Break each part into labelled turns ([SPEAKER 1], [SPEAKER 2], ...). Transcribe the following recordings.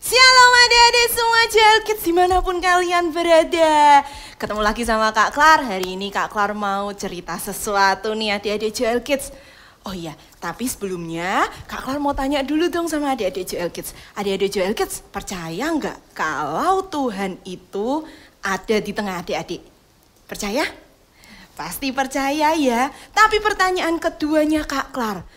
[SPEAKER 1] Shalom adik-adik semua Jel Kids dimanapun kalian berada. Ketemu lagi sama Kak Klar. Hari ini Kak Klar mau cerita sesuatu nih adik-adik Jel Kids. Oh iya, tapi sebelumnya Kak Klar mau tanya dulu dong sama adik-adik Jel Kids. Adik-adik Jel Kids percaya nggak kalau Tuhan itu ada di tengah adik-adik? Percaya? Pasti percaya ya. Tapi pertanyaan keduanya Kak Klar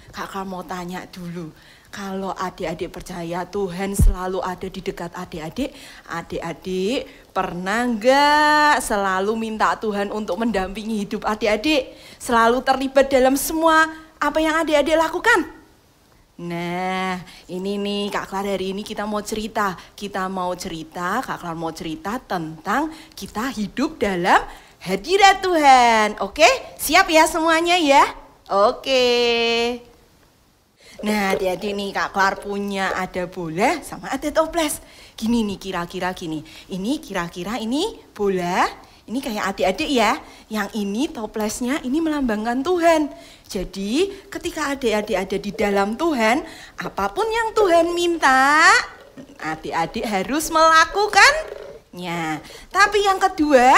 [SPEAKER 1] mau tanya dulu. Kalau adik-adik percaya Tuhan selalu ada di dekat adik-adik, adik-adik pernah nggak selalu minta Tuhan untuk mendampingi hidup adik-adik? Selalu terlibat dalam semua apa yang adik-adik lakukan? Nah, ini nih Kak Klar hari ini kita mau cerita. Kak Klar mau cerita tentang kita hidup dalam hadirat Tuhan. Oke, siap ya semuanya ya? Oke. Nah, adik-adik nih Kak Klar punya ada bola sama ada toples. Gini nih kira-kira gini. Ini kira-kira ini bola, ini kayak adik-adik ya. Yang ini toplesnya ini melambangkan Tuhan. Jadi ketika adik-adik ada di dalam Tuhan, apapun yang Tuhan minta, adik-adik harus melakukannya. Tapi yang kedua,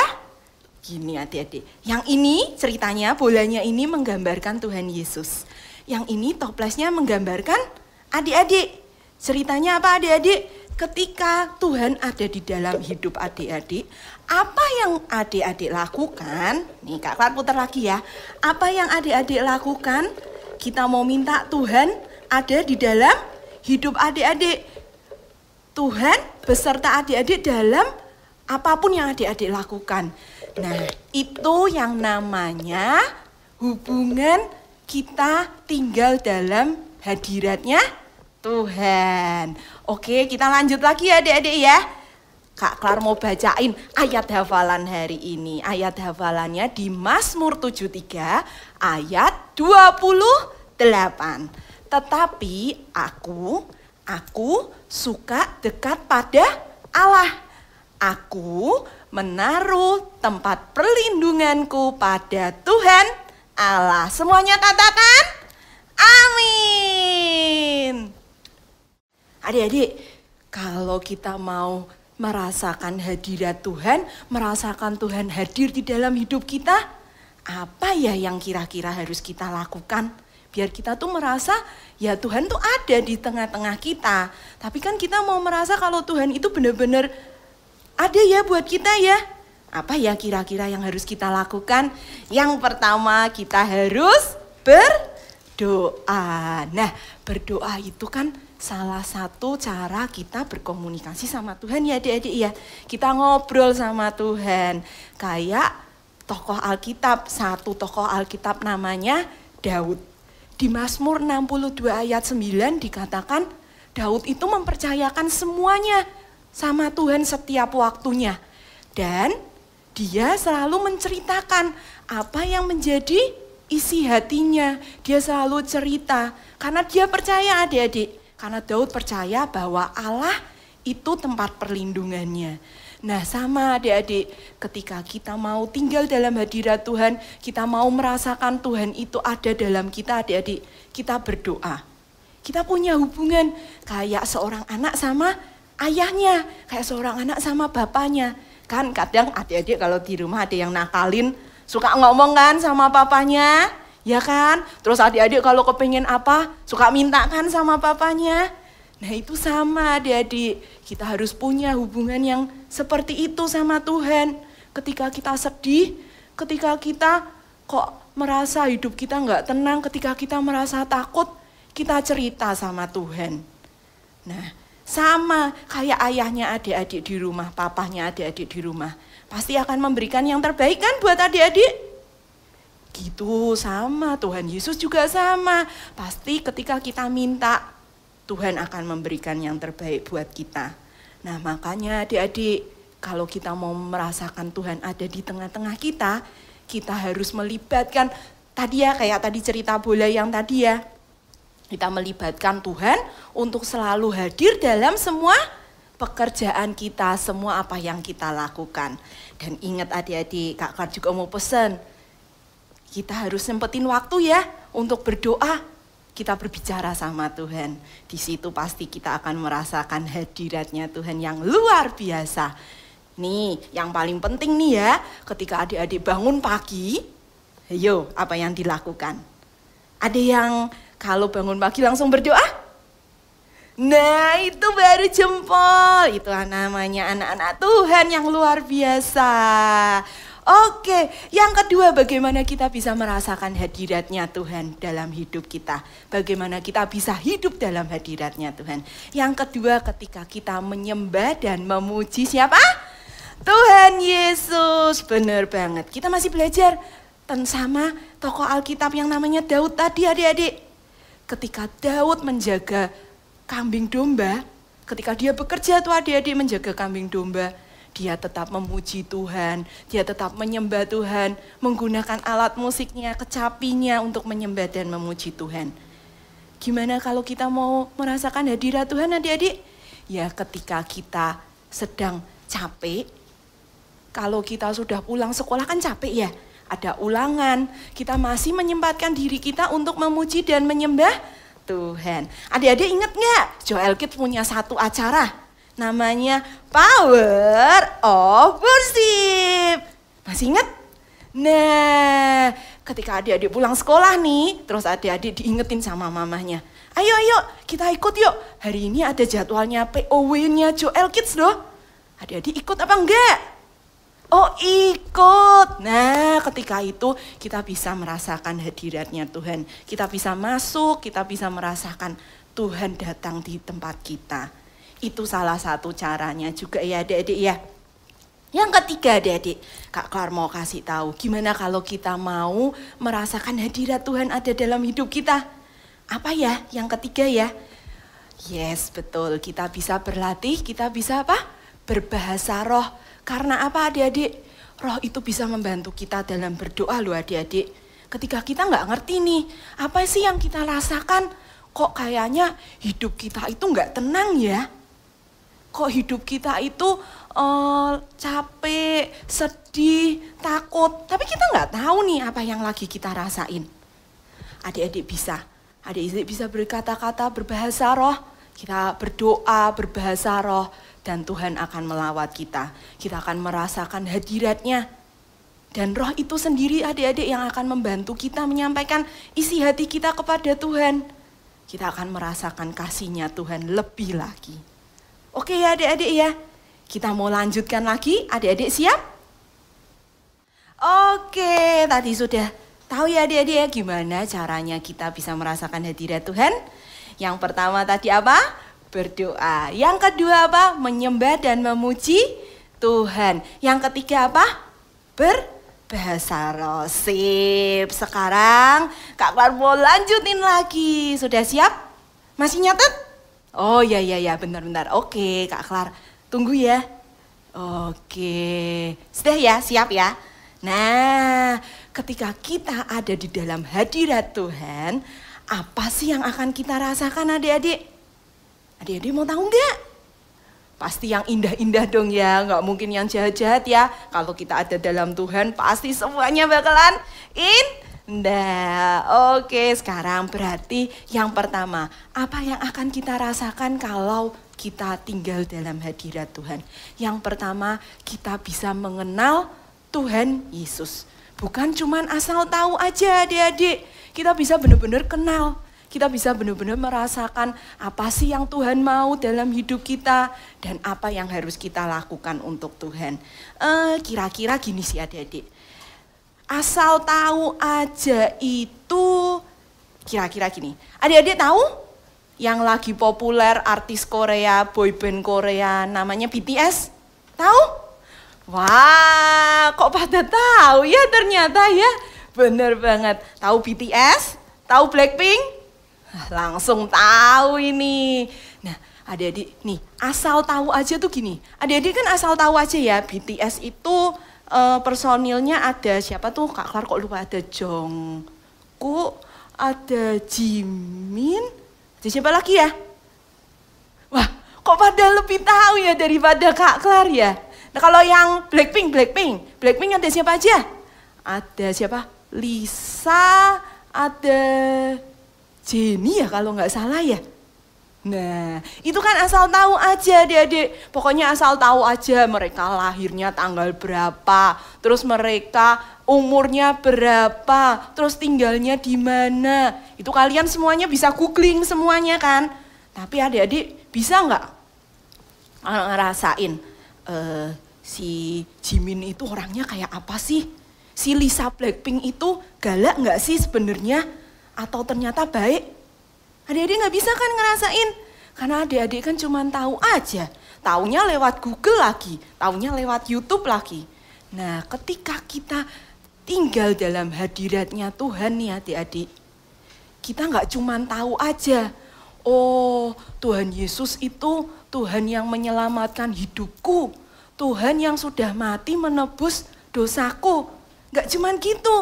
[SPEAKER 1] gini adik-adik. Yang ini ceritanya bolanya ini menggambarkan Tuhan Yesus. Yang ini toplesnya menggambarkan adik-adik. Ceritanya apa adik-adik? Ketika Tuhan ada di dalam hidup adik-adik, apa yang adik-adik lakukan? Nih Kak Klar putar lagi ya. Apa yang adik-adik lakukan? Kita mau minta Tuhan ada di dalam hidup adik-adik. Tuhan beserta adik-adik dalam apapun yang adik-adik lakukan. Nah, itu yang namanya hubungan kita tinggal dalam hadiratnya Tuhan. Oke, kita lanjut lagi ya adik-adik ya. Kak Klar mau bacain ayat hafalan hari ini. Ayat hafalannya di Mazmur 73 ayat 28. Tetapi aku suka dekat pada Allah. Aku menaruh tempat perlindunganku pada Tuhan Allah. Semuanya katakan amin. Adik-adik, kalau kita mau merasakan hadirat Tuhan, merasakan Tuhan hadir di dalam hidup kita, apa ya yang kira-kira harus kita lakukan? Biar kita tuh merasa ya Tuhan tuh ada di tengah-tengah kita. Tapi kan kita mau merasa kalau Tuhan itu benar-benar ada ya buat kita ya. Apa ya kira-kira yang harus kita lakukan? Yang pertama kita harus berdoa. Nah, berdoa itu kan salah satu cara kita berkomunikasi sama Tuhan ya adik-adik ya. Kita ngobrol sama Tuhan. Kayak tokoh Alkitab, satu tokoh Alkitab namanya Daud. Di Mazmur 62 ayat 9 dikatakan Daud itu mempercayakan semuanya sama Tuhan setiap waktunya. Dan dia selalu menceritakan apa yang menjadi isi hatinya. Dia selalu cerita karena dia percaya adik-adik. Karena Daud percaya bahwa Allah itu tempat perlindungannya. Nah sama adik-adik, ketika kita mau tinggal dalam hadirat Tuhan, kita mau merasakan Tuhan itu ada dalam kita adik-adik, kita berdoa. Kita punya hubungan kayak seorang anak sama ayahnya, kayak seorang anak sama bapaknya. Kan kadang adik-adik kalau di rumah ada yang nakalin, suka ngomong kan sama papanya, ya kan? Terus adik-adik kalau kepengen apa, suka minta kan sama papanya. Nah itu sama adik-adik, kita harus punya hubungan yang seperti itu sama Tuhan. Ketika kita sedih, ketika kita kok merasa hidup kita nggak tenang, ketika kita merasa takut, kita cerita sama Tuhan. Nah, sama kayak ayahnya adik-adik di rumah, papahnya adik-adik di rumah. Pasti akan memberikan yang terbaik kan buat adik-adik? Gitu sama, Tuhan Yesus juga sama. Pasti ketika kita minta, Tuhan akan memberikan yang terbaik buat kita. Nah makanya adik-adik, kalau kita mau merasakan Tuhan ada di tengah-tengah kita, kita harus melibatkan, tadi ya kayak tadi cerita bola yang tadi ya. Kita melibatkan Tuhan untuk selalu hadir dalam semua pekerjaan kita, semua apa yang kita lakukan. Dan ingat adik-adik, Kak Klar juga mau pesan, kita harus sempetin waktu ya untuk berdoa. kita berbicara sama Tuhan. Di situ pasti kita akan merasakan hadiratnya Tuhan yang luar biasa. Nih, yang paling penting nih ya, ketika adik-adik bangun pagi, ayo apa yang dilakukan? Ada yang kalau bangun pagi langsung berdoa? Nah, itu baru jempol. Itu namanya anak-anak Tuhan yang luar biasa. Oke, yang kedua bagaimana kita bisa merasakan hadiratnya Tuhan dalam hidup kita. Bagaimana kita bisa hidup dalam hadiratnya Tuhan. Yang kedua ketika kita menyembah dan memuji siapa? Tuhan Yesus. Benar banget, kita masih belajar sama tokoh Alkitab yang namanya Daud tadi adik-adik. Ketika Daud menjaga kambing domba, ketika dia bekerja tuh adik-adik menjaga kambing domba, dia tetap memuji Tuhan, dia tetap menyembah Tuhan, menggunakan alat musiknya, kecapinya untuk menyembah dan memuji Tuhan. Gimana kalau kita mau merasakan hadirat Tuhan adik-adik? Ya ketika kita sedang capek, kalau kita sudah pulang sekolah kan capek ya, ada ulangan, kita masih menyempatkan diri kita untuk memuji dan menyembah Tuhan. Adik-adik ingat nggak? Joel Kids punya satu acara namanya Power of Worship. Masih ingat? Nah, ketika adik-adik pulang sekolah nih, terus adik-adik diingetin sama mamahnya. Ayo kita ikut yuk. Hari ini ada jadwalnya POW-nya Joel Kids loh. Adik-adik ikut apa enggak? Oh ikut. Nah ketika itu kita bisa merasakan hadiratnya Tuhan. Kita bisa masuk, kita bisa merasakan Tuhan datang di tempat kita. Itu salah satu caranya juga ya adik-adik ya. Yang ketiga adik-adik, Kak Klar mau kasih tahu gimana kalau kita mau merasakan hadirat Tuhan ada dalam hidup kita. Apa ya yang ketiga ya? Yes betul, kita bisa berlatih, kita bisa apa? Berbahasa roh. Karena apa adik-adik? Roh itu bisa membantu kita dalam berdoa loh adik-adik. Ketika kita nggak ngerti nih, apa sih yang kita rasakan? Kok kayaknya hidup kita itu nggak tenang ya? Kok hidup kita itu capek, sedih, takut. Tapi kita nggak tahu nih apa yang lagi kita rasain. Adik-adik bisa berkata-kata berbahasa roh. Kita berdoa berbahasa roh. Dan Tuhan akan melawat kita. Kita akan merasakan hadiratnya. Dan roh itu sendiri adik-adik yang akan membantu kita menyampaikan isi hati kita kepada Tuhan. Kita akan merasakan kasih-Nya Tuhan lebih lagi. Oke ya adik-adik ya. Kita mau lanjutkan lagi. Adik-adik siap? Oke, tadi sudah tahu ya adik-adik ya gimana caranya kita bisa merasakan hadirat Tuhan. Yang pertama tadi apa? Berdoa. Yang kedua apa? Menyembah dan memuji Tuhan. Yang ketiga apa? Berbahasa roh. Sip. Sekarang Kak Klar mau lanjutin lagi. Sudah siap? Masih nyatet? Oh ya bentar. Oke Kak Klar tunggu ya. Oke. Sudah ya? Siap ya? Nah ketika kita ada di dalam hadirat Tuhan, apa sih yang akan kita rasakan adik-adik? Adik-adik mau tahu nggak? Pasti yang indah-indah dong ya, nggak mungkin yang jahat-jahat ya. Kalau kita ada dalam Tuhan, pasti semuanya bakalan indah. Oke, sekarang berarti yang pertama, apa yang akan kita rasakan kalau kita tinggal dalam hadirat Tuhan? Yang pertama, kita bisa mengenal Tuhan Yesus. Bukan cuman asal tahu aja adik-adik, kita bisa benar-benar kenal. Kita bisa benar-benar merasakan apa sih yang Tuhan mau dalam hidup kita dan apa yang harus kita lakukan untuk Tuhan. Kira-kira gini sih adik-adik. Asal tahu aja itu kira-kira gini. Adik-adik tahu yang lagi populer artis Korea, boyband Korea namanya BTS? Tahu? Wah, kok pada tahu ya ternyata ya. Bener banget. Tahu BTS? Tahu Blackpink? Langsung tahu ini. Nah adik-adik nih asal tahu aja tuh gini. Adik-adik kan asal tahu aja ya BTS itu personilnya ada siapa tuh Kak Klar kok lupa, ada Jungkook, ada Jimin, ada siapa lagi ya? Wah kok pada lebih tahu ya daripada Kak Klar ya. Nah kalau yang Blackpink ada siapa aja? Ada siapa? Lisa, ada Jenny ya kalau nggak salah ya. Nah, itu kan asal tahu aja adik-adik. Pokoknya asal tahu aja mereka lahirnya tanggal berapa, terus mereka umurnya berapa, terus tinggalnya di mana. Itu kalian semuanya bisa googling semuanya kan. Tapi adik-adik bisa nggak ngerasain si Jimin itu orangnya kayak apa sih? Si Lisa Blackpink itu galak nggak sih sebenarnya? Atau ternyata baik? Adik-adik nggak bisa kan ngerasain, karena adik-adik kan cuma tahu aja, taunya lewat Google lagi, taunya lewat YouTube lagi. Nah, ketika kita tinggal dalam hadiratnya Tuhan nih adik-adik, kita nggak cuma tahu aja, oh Tuhan Yesus itu Tuhan yang menyelamatkan hidupku, Tuhan yang sudah mati menebus dosaku. Nggak cuma gitu,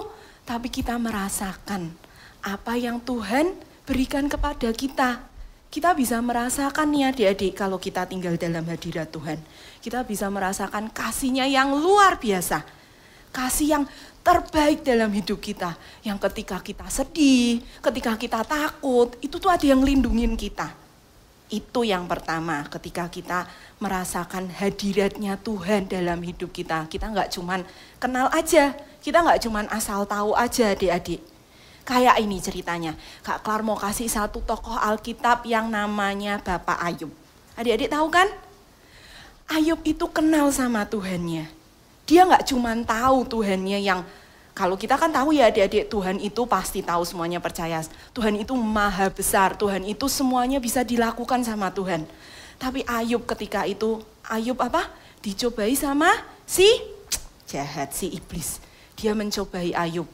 [SPEAKER 1] tapi kita merasakan apa yang Tuhan berikan kepada kita. Kita bisa merasakan nih adik-adik kalau kita tinggal dalam hadirat Tuhan. Kita bisa merasakan kasih-Nya yang luar biasa. Kasih yang terbaik dalam hidup kita. Yang ketika kita sedih, ketika kita takut, itu tuh ada yang lindungin kita. Itu yang pertama ketika kita merasakan hadiratnya Tuhan dalam hidup kita. Kita nggak cuman kenal aja, kita nggak cuman asal tahu aja adik-adik. Kayak ini ceritanya, Kak Klar mau kasih satu tokoh Alkitab yang namanya Bapak Ayub. Adik-adik tahu kan? Ayub itu kenal sama Tuhannya. Dia nggak cuma tahu Tuhannya yang, kalau kita kan tahu ya adik-adik, Tuhan itu pasti tahu semuanya, percaya. Tuhan itu maha besar, Tuhan itu semuanya bisa dilakukan sama Tuhan. Tapi Ayub ketika itu, Ayub apa? Dicobai sama si jahat, si iblis. Dia mencobai Ayub.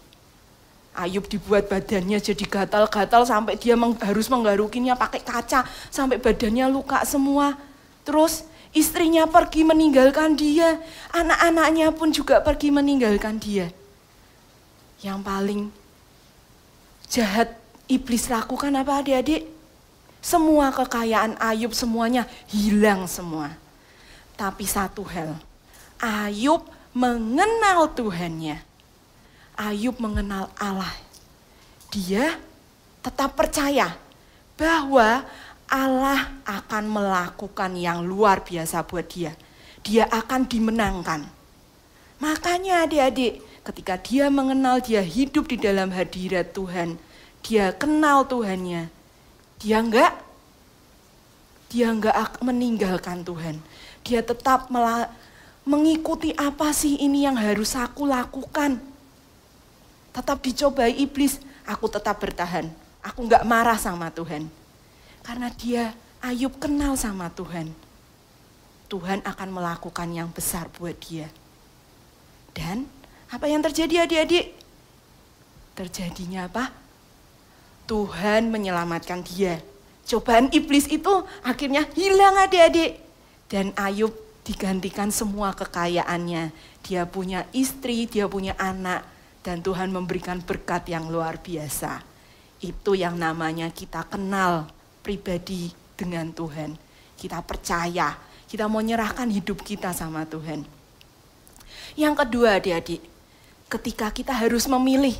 [SPEAKER 1] Ayub dibuat badannya jadi gatal-gatal sampai dia harus menggarukinya pakai kaca sampai badannya luka semua. Terus istrinya pergi meninggalkan dia, anak-anaknya pun juga pergi meninggalkan dia. Yang paling jahat iblis lakukan apa adik-adik? Semua kekayaan Ayub semuanya hilang semua. Tapi satu hal, Ayub mengenal Tuhannya. Ayub mengenal Allah. Dia tetap percaya bahwa Allah akan melakukan yang luar biasa buat dia. Dia akan dimenangkan. Makanya adik-adik, ketika dia mengenal, dia hidup di dalam hadirat Tuhan, dia kenal Tuhannya, dia enggak meninggalkan Tuhan. Dia tetap mengikuti apa sih ini yang harus aku lakukan. Tetap dicobai iblis, aku tetap bertahan. Aku enggak marah sama Tuhan. Karena Ayub kenal sama Tuhan. Tuhan akan melakukan yang besar buat dia. Dan apa yang terjadi adik-adik? Terjadinya apa? Tuhan menyelamatkan dia. Cobaan iblis itu akhirnya hilang adik-adik. Dan Ayub digantikan semua kekayaannya. Dia punya istri, dia punya anak. Dan Tuhan memberikan berkat yang luar biasa. Itu yang namanya kita kenal pribadi dengan Tuhan. Kita percaya, kita mau nyerahkan hidup kita sama Tuhan. Yang kedua adik-adik, ketika kita harus memilih.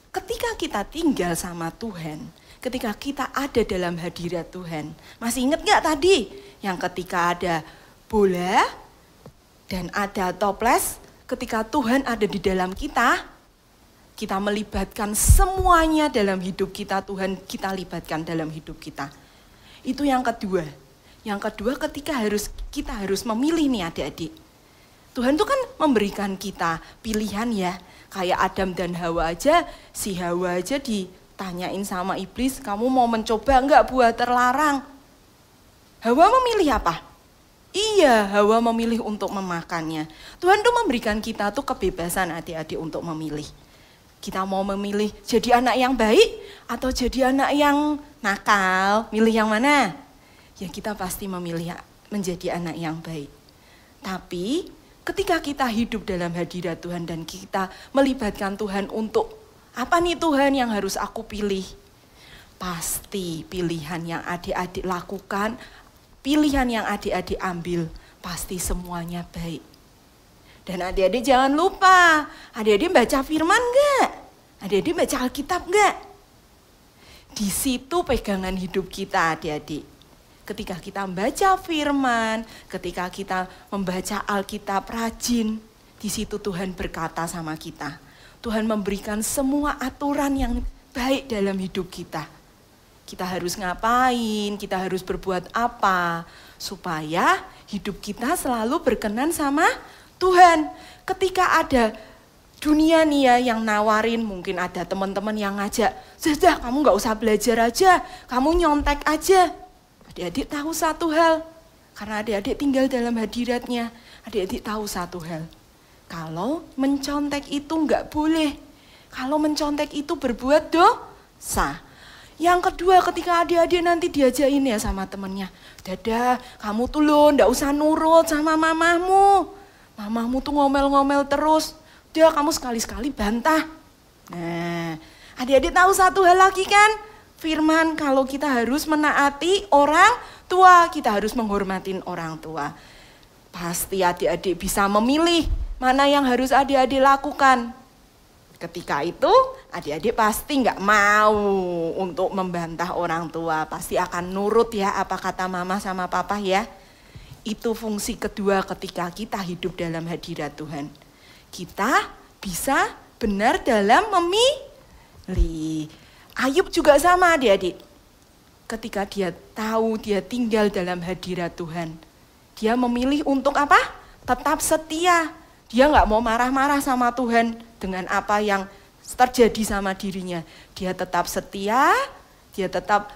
[SPEAKER 1] Ketika kita tinggal sama Tuhan, ketika kita ada dalam hadirat Tuhan. Masih ingat gak tadi? Yang ketika ada bola dan ada toples, ketika Tuhan ada di dalam kita melibatkan semuanya dalam hidup kita, Tuhan kita libatkan dalam hidup kita. Itu yang kedua. Yang kedua ketika kita harus memilih nih adik-adik. Tuhan tuh kan memberikan kita pilihan ya. Kayak Adam dan Hawa aja, si Hawa aja ditanyain sama iblis, kamu mau mencoba enggak buah terlarang? Hawa memilih apa? Iya, Hawa memilih untuk memakannya. Tuhan tuh memberikan kita tuh kebebasan adik-adik untuk memilih. Kita mau memilih jadi anak yang baik atau jadi anak yang nakal, milih yang mana? Ya kita pasti memilih menjadi anak yang baik. Tapi ketika kita hidup dalam hadirat Tuhan dan kita melibatkan Tuhan untuk apa nih Tuhan yang harus aku pilih? Pasti pilihan yang adik-adik lakukan, pilihan yang adik-adik ambil, pasti semuanya baik. Dan adik-adik jangan lupa, adik-adik baca firman enggak? Adik-adik baca Alkitab enggak? Di situ pegangan hidup kita adik-adik. Ketika kita membaca firman, ketika kita membaca Alkitab rajin, di situ Tuhan berkata sama kita. Tuhan memberikan semua aturan yang baik dalam hidup kita. Kita harus ngapain, kita harus berbuat apa, supaya hidup kita selalu berkenan sama Tuhan. Ketika ada dunia nih ya yang nawarin, mungkin ada teman-teman yang ngajak, sudah kamu gak usah belajar aja, kamu nyontek aja. Adik-adik tahu satu hal, karena adik-adik tinggal dalam hadiratnya, adik-adik tahu satu hal. Kalau mencontek itu enggak boleh, kalau mencontek itu berbuat dosa. Yang kedua, ketika adik-adik nanti diajakin ya sama temennya, dadah kamu tuh loh enggak usah nurut sama mamahmu. Mamahmu tuh ngomel-ngomel terus, udah kamu sekali-sekali bantah. Nah, adik-adik tahu satu hal lagi kan? Firman kalau kita harus menaati orang tua, kita harus menghormatin orang tua. Pasti adik-adik bisa memilih mana yang harus adik-adik lakukan. Ketika itu adik-adik pasti nggak mau untuk membantah orang tua. Pasti akan nurut ya apa kata mama sama papa ya. Itu fungsi kedua ketika kita hidup dalam hadirat Tuhan. Kita bisa benar dalam memilih. Ayub juga sama adik-adik. Ketika dia tahu dia tinggal dalam hadirat Tuhan, dia memilih untuk apa? Tetap setia. Dia nggak mau marah-marah sama Tuhan dengan apa yang terjadi sama dirinya. Dia tetap setia, dia tetap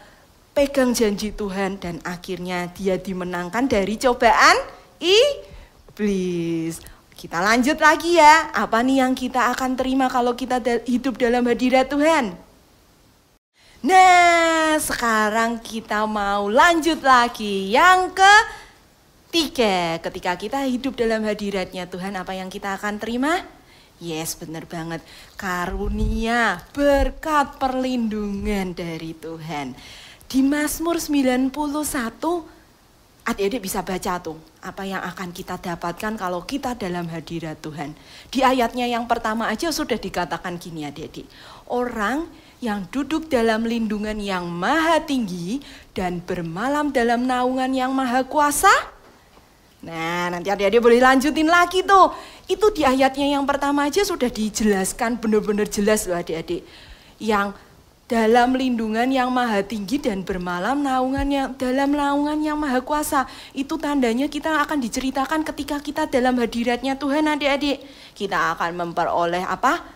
[SPEAKER 1] pegang janji Tuhan, dan akhirnya dia dimenangkan dari cobaan iblis. Kita lanjut lagi ya, apa nih yang kita akan terima kalau kita hidup dalam hadirat Tuhan? Nah, sekarang kita mau lanjut lagi. Yang ketiga, ketika kita hidup dalam hadiratnya Tuhan, apa yang kita akan terima? Yes, benar banget. Karunia, berkat, perlindungan dari Tuhan. Di Mazmur 91, adik-adik bisa baca tuh, apa yang akan kita dapatkan kalau kita dalam hadirat Tuhan. Di ayatnya yang pertama aja sudah dikatakan gini adik-adik. Orang yang duduk dalam lindungan yang maha tinggi dan bermalam dalam naungan yang maha kuasa. Nah, nanti adik-adik boleh lanjutin lagi tuh. Itu di ayatnya yang pertama aja sudah dijelaskan benar-benar jelas loh adik-adik. Yang dalam lindungan yang maha tinggi dan bermalam dalam naungan yang maha kuasa. Itu tandanya kita akan diceritakan ketika kita dalam hadiratnya Tuhan adik-adik. Kita akan memperoleh apa?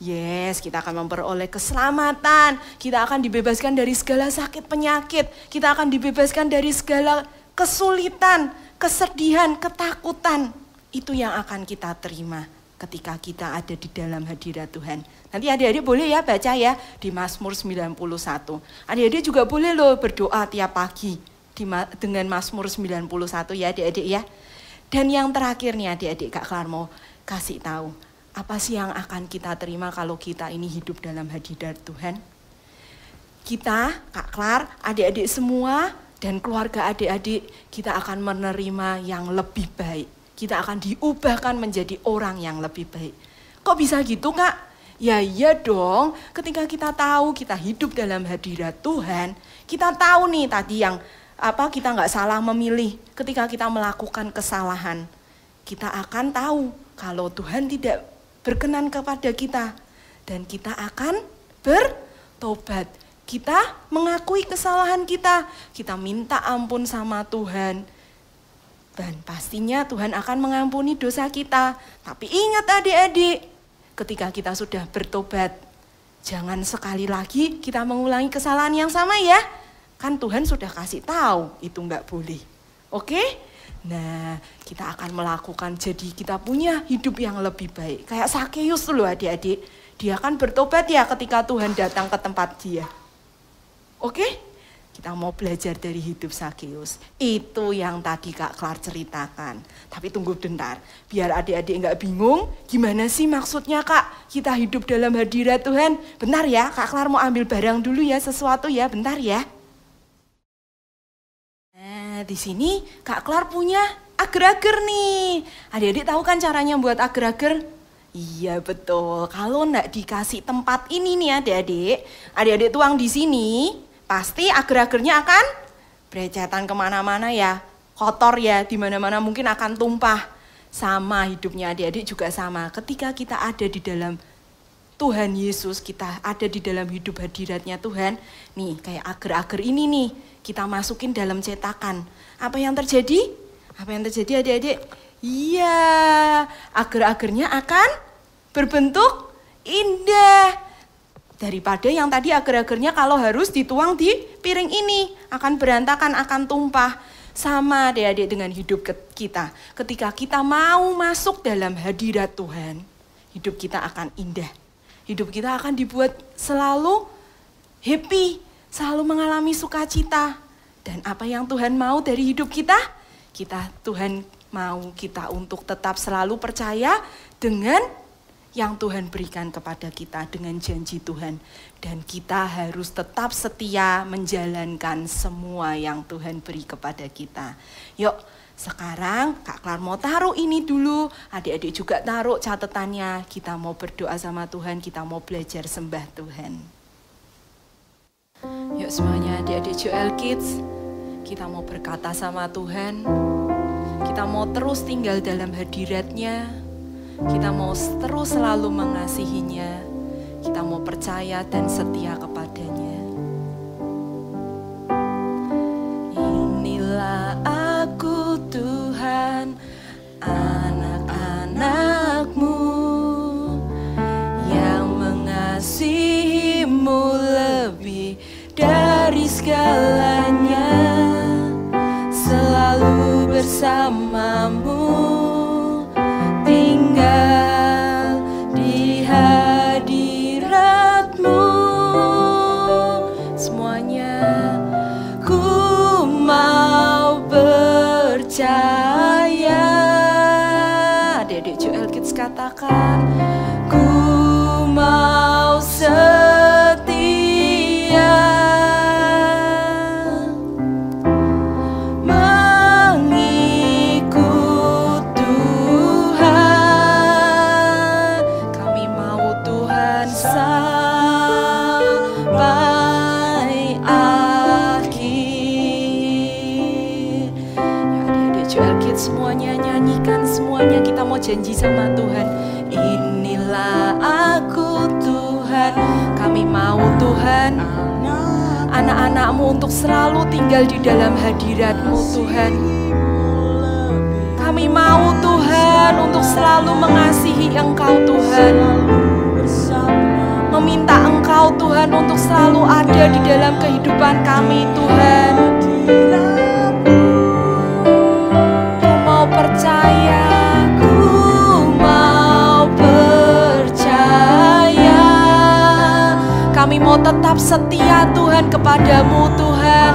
[SPEAKER 1] Yes, kita akan memperoleh keselamatan. Kita akan dibebaskan dari segala sakit penyakit. Kita akan dibebaskan dari segala kesulitan, kesedihan, ketakutan. Itu yang akan kita terima ketika kita ada di dalam hadirat Tuhan. Nanti adik-adik boleh ya baca ya di Mazmur 91. Adik-adik juga boleh loh berdoa tiap pagi dengan Mazmur 91 ya adik-adik ya. Dan yang terakhir nih adik-adik, Kak Klar mau kasih tahu. Apa sih yang akan kita terima kalau kita ini hidup dalam hadirat Tuhan? Kita, Kak Klar, adik-adik semua, dan keluarga adik-adik, kita akan menerima yang lebih baik. Kita akan diubahkan menjadi orang yang lebih baik. Kok bisa gitu, Kak? Ya iya dong, ketika kita tahu kita hidup dalam hadirat Tuhan, kita tahu nih tadi yang kita nggak salah memilih. Ketika kita melakukan kesalahan, kita akan tahu kalau Tuhan tidak berkenan kepada kita, dan kita akan bertobat. Kita mengakui kesalahan kita minta ampun sama Tuhan, dan pastinya Tuhan akan mengampuni dosa kita. Tapi ingat adik-adik, ketika kita sudah bertobat, jangan sekali lagi kita mengulangi kesalahan yang sama ya. Kan Tuhan sudah kasih tahu itu nggak boleh. Oke? Nah, kita akan melakukan, jadi kita punya hidup yang lebih baik. Kayak Sakeus loh adik-adik, dia kan bertobat ya ketika Tuhan datang ke tempat dia. Oke? Kita mau belajar dari hidup Sakeus. Itu yang tadi Kak Klar ceritakan. Tapi tunggu bentar, biar adik-adik nggak bingung, gimana sih maksudnya Kak kita hidup dalam hadirat Tuhan? Bentar ya, Kak Klar mau ambil barang dulu ya, sesuatu ya, bentar ya. Di sini Kak Klar punya agar-agar nih. Adik-adik tahu kan caranya buat agar-agar? Iya betul, kalau enggak dikasih tempat ini nih adik-adik tuang di sini, pasti agar-agarnya akan berecetan kemana-mana ya, kotor ya, di mana-mana mungkin akan tumpah. Sama hidupnya adik-adik juga sama, ketika kita ada di dalam Tuhan Yesus, kita ada di dalam hidup hadiratnya Tuhan, nih kayak agar-agar ini nih, kita masukin dalam cetakan. Apa yang terjadi? Apa yang terjadi adik-adik? Iya, agar-agarnya akan berbentuk indah. Daripada yang tadi agar-agarnya kalau harus dituang di piring ini, akan berantakan, akan tumpah. Sama adik-adik dengan hidup kita. Ketika kita mau masuk dalam hadirat Tuhan, hidup kita akan indah. Hidup kita akan dibuat selalu happy, selalu mengalami sukacita. Dan apa yang Tuhan mau dari hidup kita? Tuhan mau kita untuk tetap selalu percaya dengan yang Tuhan berikan kepada kita, dengan janji Tuhan. Dan kita harus tetap setia menjalankan semua yang Tuhan beri kepada kita. Yuk, sekarang Kak Klar mau taruh ini dulu, adik-adik juga taruh catatannya. Kita mau berdoa sama Tuhan, kita mau belajar sembah Tuhan. Yuk semuanya adik-adik Joel Kids, kita mau berkata sama Tuhan. Kita mau terus tinggal dalam hadirat-Nya. Kita mau terus selalu mengasihinya. Kita mau percaya dan setia kepadanya. Inilah aku Tuhan, anak-anak-Mu, yang mengasihi-Mu lebih dari segalanya. Selalu bersamamu, tinggal di hadirat-Mu. Semuanya ku mau percaya. Adik-adik Joel Kids katakan, ku mau setia semuanya nyanyikan, semuanya kita mau janji sama Tuhan. Inilah aku Tuhan, kami mau Tuhan, anak-anak-Mu untuk selalu tinggal di dalam hadirat-Mu Tuhan. Kami mau Tuhan untuk selalu mengasihi Engkau Tuhan, meminta Engkau Tuhan untuk selalu ada di dalam kehidupan kami Tuhan. Percaya, ku mau percaya. Kami mau tetap setia Tuhan kepadamu Tuhan.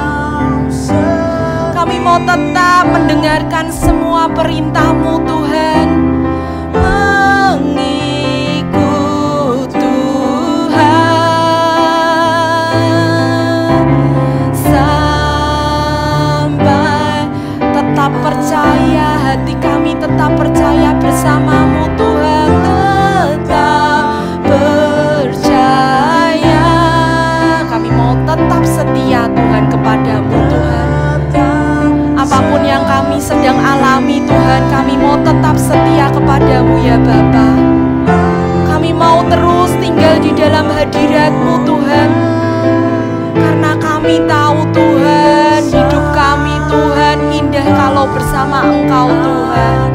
[SPEAKER 1] Kami mau tetap mendengarkan semua perintah-Mu Tuhan. Mengikut Tuhan sampai tetap percaya. Hati kami tetap percaya bersama-Mu Tuhan, tetap percaya. Kami mau tetap setia Tuhan kepadamu Tuhan. Apapun yang kami sedang alami Tuhan, kami mau tetap setia kepadamu ya Bapa. Kami mau terus tinggal di dalam hadirat-Mu Tuhan. Karena kami tahu Tuhan, hidup kami Tuhan indah kalau bersama Engkau Tuhan.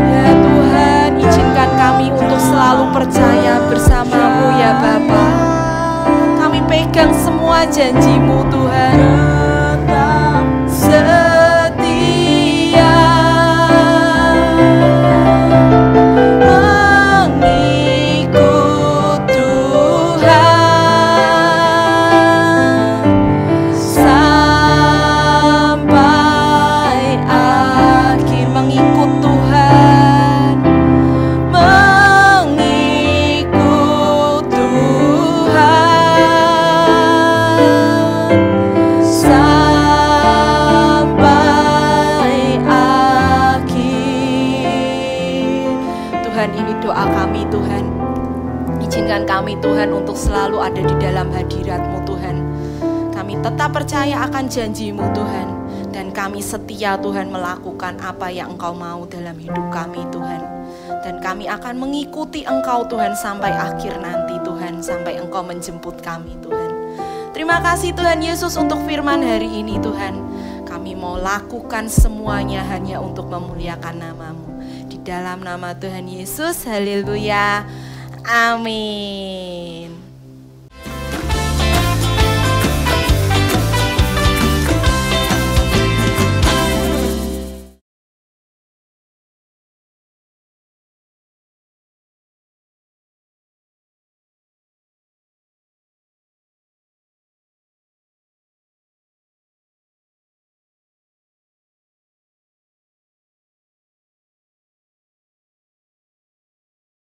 [SPEAKER 1] Ya Tuhan, izinkan kami untuk selalu percaya bersama-Mu ya Bapa. Kami pegang semua janji-Mu Tuhan. Setia mengikut Tuhan sampai akhir. Mengikut Tuhan, mengikut Tuhan kami Tuhan. Izinkan kami Tuhan untuk selalu ada di dalam hadirat-Mu Tuhan. Kami tetap percaya akan janji-Mu Tuhan. Dan kami setia Tuhan melakukan apa yang Engkau mau dalam hidup kami Tuhan. Dan kami akan mengikuti Engkau Tuhan sampai akhir nanti Tuhan. Sampai Engkau menjemput kami Tuhan. Terima kasih Tuhan Yesus untuk firman hari ini Tuhan. Kami mau lakukan semuanya hanya untuk memuliakan nama-Mu. Di dalam nama Tuhan Yesus, haleluya. Amin.